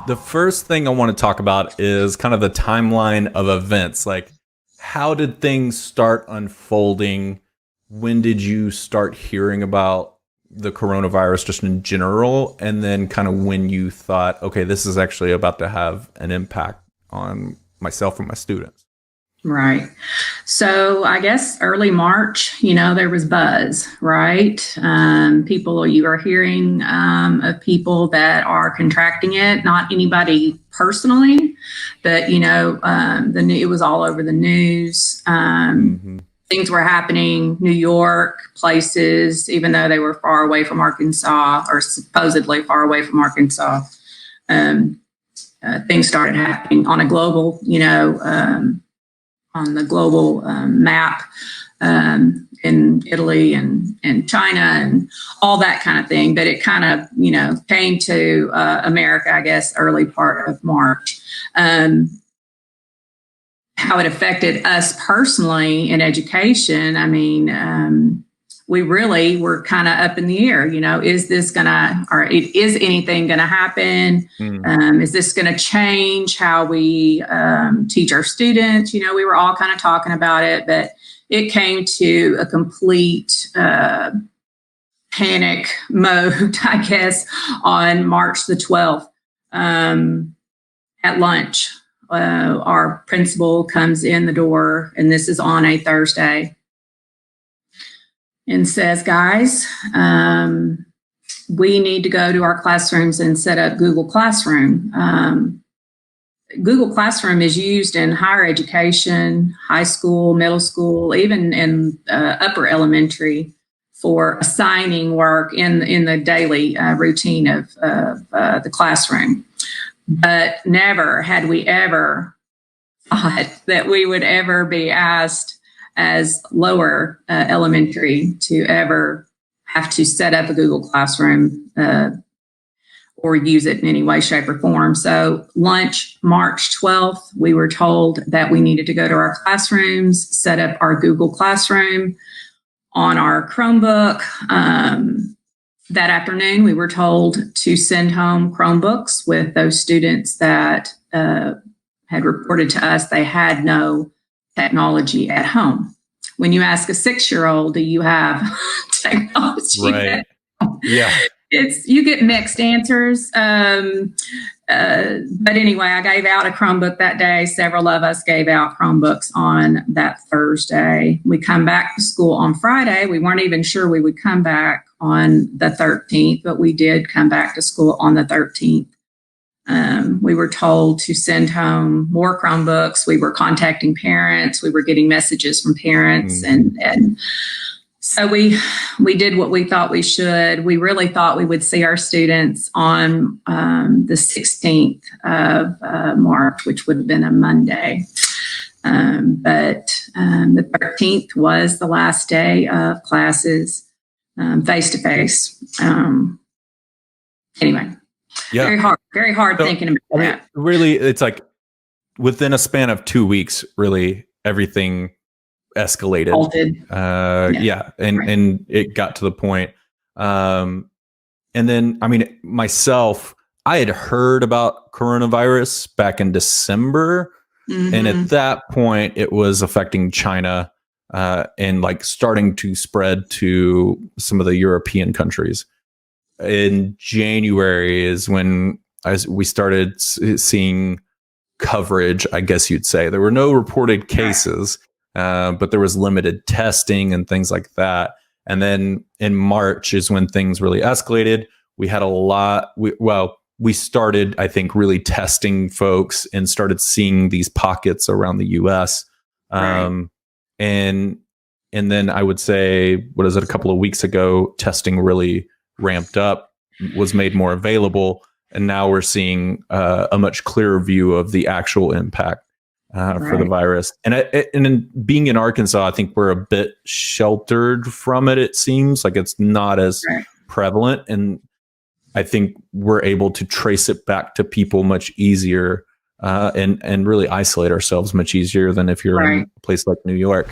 the first thing I want to talk about is kind of the timeline of events. Like, how did things start unfolding? When did you start hearing about the coronavirus just in general? And then kind of when you thought, okay, this is actually about to have an impact on myself and my students. Right. So I guess early March, there was buzz, right? You are hearing of people that are contracting it, not anybody personally, but, it was all over the news. Things were happening, New York, places, even though they were far away from Arkansas or supposedly far away from Arkansas. Things started happening on a global, on the global map in Italy and China and all that kind of thing. But it kind of, came to America, I guess, early part of March. How it affected us personally in education, I mean, we really were kind of up in the air. Is this is anything going to happen? Is this going to change how we teach our students? We were all kind of talking about it, but it came to a complete panic mode, I guess, on March the 12th at lunch. Our principal comes in the door, and this is on a Thursday, and says, guys, we need to go to our classrooms and set up Google Classroom. Google Classroom is used in higher education, high school, middle school, even in upper elementary for assigning work in the daily routine of the classroom. But never had we ever thought that we would ever be asked as lower elementary to ever have to set up a Google Classroom or use it in any way, shape, or form. So lunch, March 12th, we were told that we needed to go to our classrooms, set up our Google Classroom on our Chromebook. That afternoon, we were told to send home Chromebooks with those students that had reported to us they had no technology at home. When you ask a 6-year-old, do you have technology? Right. Yeah. You get mixed answers. But anyway, I gave out a Chromebook that day. Several of us gave out Chromebooks on that Thursday. We come back to school on Friday. We weren't even sure we would come back on the 13th, but we did come back to school on the 13th. We were told to send home more Chromebooks. We were contacting parents. We were getting messages from parents. And so we did what we thought we should. We really thought we would see our students on the 16th of March, which would have been a Monday. But the 13th was the last day of classes face-to-face. Anyway. Yeah. Very hard thinking about that. Really, it's like within a span of 2 weeks, really everything escalated. Halted. And it got to the point. And then, I mean, myself, I had heard about coronavirus back in December. And at that point, it was affecting China and like starting to spread to some of the European countries. In January is when we started seeing coverage, I guess you'd say. There were no reported cases, but there was limited testing and things like that. And then in March is when things really escalated. We had a lot. We started, I think, really testing folks and started seeing these pockets around the U.S. And then I would say, a couple of weeks ago, testing really ramped up, was made more available, and now we're seeing a much clearer view of the actual impact for the virus. And in being in Arkansas, I think we're a bit sheltered from it. It seems like it's not as prevalent, and I think we're able to trace it back to people much easier and really isolate ourselves much easier than if you're in a place like New York.